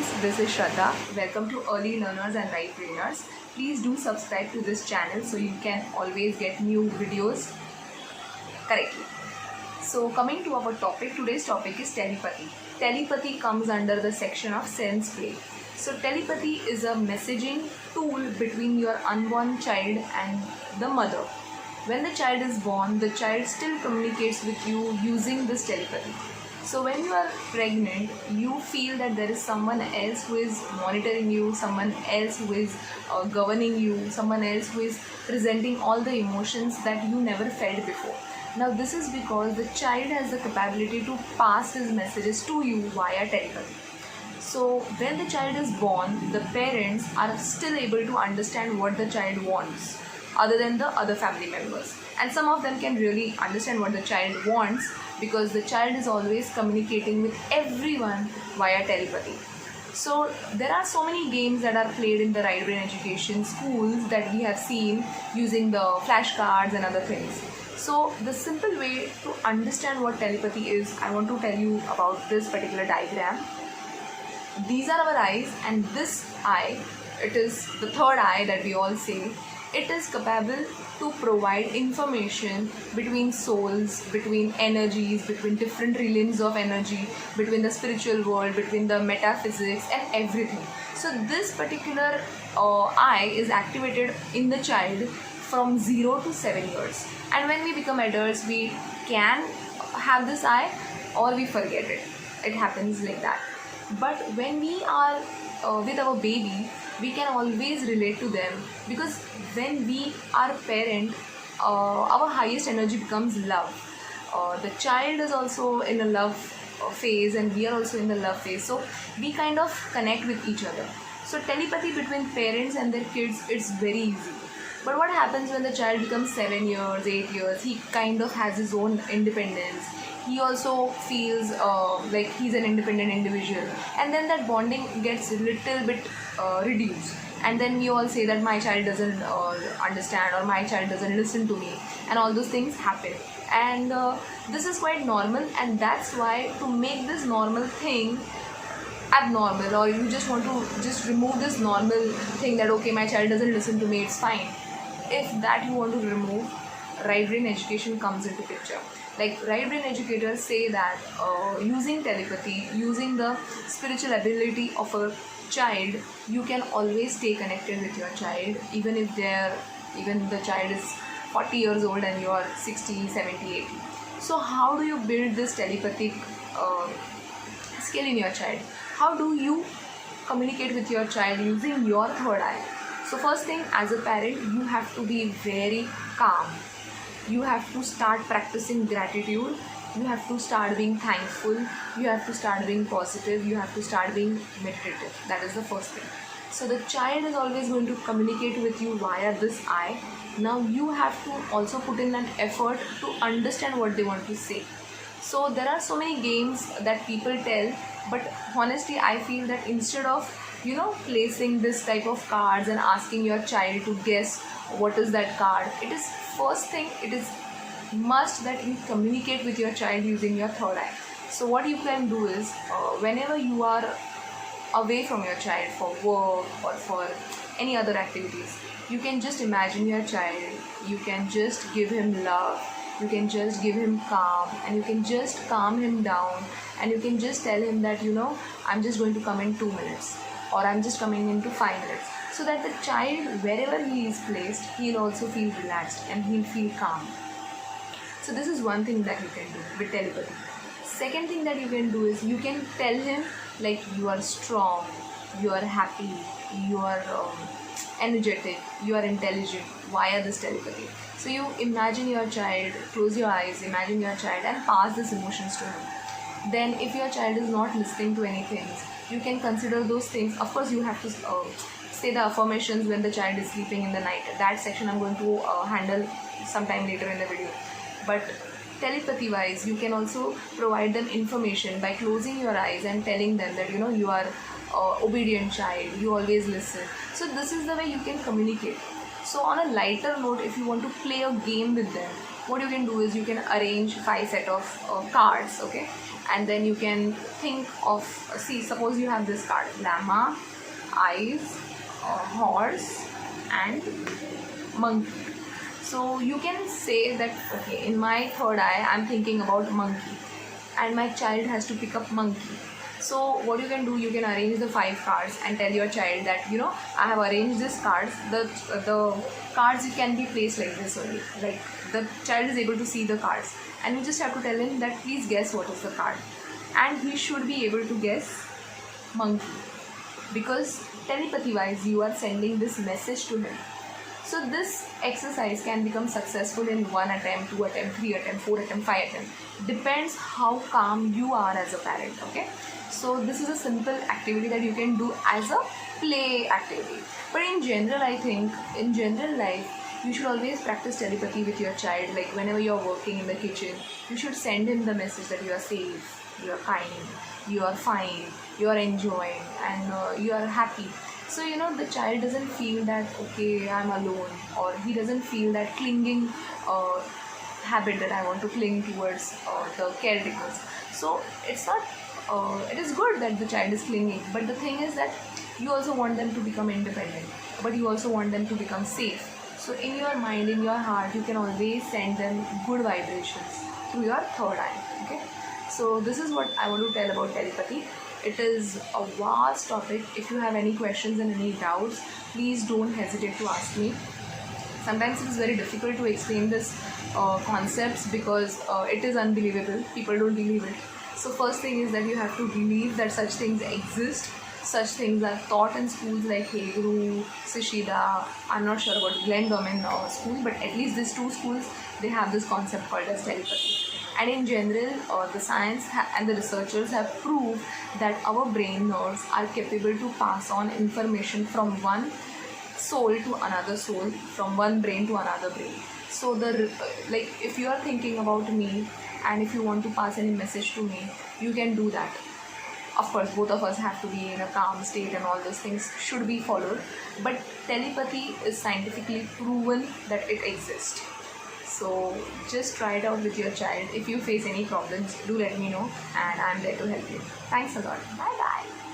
friends, this is Shraddha. Welcome to Early Learners and Right Brainers. Please do subscribe to this channel so you can always get new videos correctly. So coming to our topic, today's topic is telepathy. Telepathy comes under the section of sense play. So telepathy is a messaging tool between your unborn child and the mother. When the child is born, the child still communicates with you using this telepathy. So when you are pregnant, you feel that there is someone else who is monitoring you, someone else who is governing you, someone else who is presenting all the emotions that you never felt before. Now this is because the child has the capability to pass his messages to you via telepathy. So when the child is born, the parents are still able to understand what the child wants other than the other family members. And some of them can really understand what the child wants because the child is always communicating with everyone via telepathy. So there are so many games that are played in the right brain education schools that we have seen using the flashcards and other things. So the simple way to understand what telepathy is, I want to tell you about this particular diagram. These are our eyes, and this eye, it is the third eye that we all say. It is capable to provide information between souls, between energies, between different realms of energy, between the spiritual world, between the metaphysics and everything. So this particular eye is activated in the child from 0 to 7 years. And when we become adults, we can have this eye or we forget it. It happens like that. But when we are with our baby, we can always relate to them because when we are parent, our highest energy becomes love. The child is also in a love phase and we are also in the love phase, so we kind of connect with each other. So telepathy between parents and their kids, it's very easy. But what happens when the child becomes 7 years, 8 years, he kind of has his own independence. He also feels like he's an independent individual, and then that bonding gets a little bit reduced, and then we all say that my child doesn't understand or my child doesn't listen to me, and all those things happen. And this is quite normal, and that's why to make this normal thing abnormal, or you just want to just remove this normal thing that okay, my child doesn't listen to me, it's fine. If that you want to remove, right brain education comes into picture. Like right brain educators say that using telepathy, using the spiritual ability of a child, you can always stay connected with your child even if even the child is 40 years old and you are 60, 70, 80. So how do you build this telepathic skill in your child? How do you communicate with your child using your third eye? So first thing, as a parent, you have to be very calm. You have to start practicing gratitude. You have to start being thankful. You have to start being positive. You have to start being meditative. That is the first thing. So the child is always going to communicate with you via this eye. Now you have to also put in an effort to understand what they want to say. So there are so many games that people tell, but honestly I feel that instead of placing this type of cards and asking your child to guess what is that card, it is first thing, it is must that you communicate with your child using your third eye. So what you can do is whenever you are away from your child for work or for any other activities, you can just imagine your child, you can just give him love, you can just give him calm, and you can just calm him down, and you can just tell him that I'm just going to come in 2 minutes, or I'm just coming into 5 minutes, so that the child, wherever he is placed, he'll also feel relaxed and he'll feel calm. So this is one thing that you can do with telepathy. Second thing that you can do is you can tell him like you are strong, you are happy, you are energetic, you are intelligent via this telepathy. So you imagine your child, close your eyes, imagine your child and pass these emotions to him. Then if your child is not listening to anything, you can consider those things. Of course you have to say the affirmations when the child is sleeping in the night. That section I'm going to handle sometime later in the video. But telepathy wise, you can also provide them information by closing your eyes and telling them that you are obedient child, you always listen. So this is the way you can communicate. So on a lighter note, if you want to play a game with them, what you can do is you can arrange 5 set of cards, okay, and then you can think of, see, suppose you have this card: llama, eyes, horse, and monkey. So you can say that, okay, in my third eye I'm thinking about monkey, and my child has to pick up monkey. So what you can do, you can arrange the 5 cards and tell your child that, I have arranged these cards. The cards can be placed like this only, like the child is able to see the cards, and you just have to tell him that please guess what is the card, and he should be able to guess monkey, because telepathy wise you are sending this message to him. So this exercise can become successful in 1 attempt, 2 attempt, 3 attempt, 4 attempt, 5 attempt. Depends how calm you are as a parent, okay? So this is a simple activity that you can do as a play activity. But in general, I think, in general life, you should always practice telepathy with your child. Like whenever you're working in the kitchen, you should send him the message that you are safe, you are kind, you are fine, you are enjoying, and you are happy. So the child doesn't feel that, okay, I'm alone, or he doesn't feel that clinging habit that I want to cling towards the caretakers. So it's not, it is good that the child is clinging, but the thing is that you also want them to become independent, but you also want them to become safe. So in your mind, in your heart, you can always send them good vibrations through your third eye, okay? So this is what I want to tell about telepathy. It is a vast topic. If you have any questions and any doubts, please don't hesitate to ask me. Sometimes it is very difficult to explain this concepts because it is unbelievable. People don't believe it. So first thing is that you have to believe that such things exist. Such things are taught in schools like Hey Guru, Sishida. I'm not sure about Glendorman school, but at least these 2 schools, they have this concept called as telepathy. And in general, the science and the researchers have proved that our brain nerves are capable to pass on information from one soul to another soul, from one brain to another brain. So like if you are thinking about me and if you want to pass any message to me, you can do that. Of course, both of us have to be in a calm state and all those things should be followed. But telepathy is scientifically proven that it exists. So just try it out with your child. If you face any problems, do let me know and I'm there to help you. Thanks a lot. Bye bye.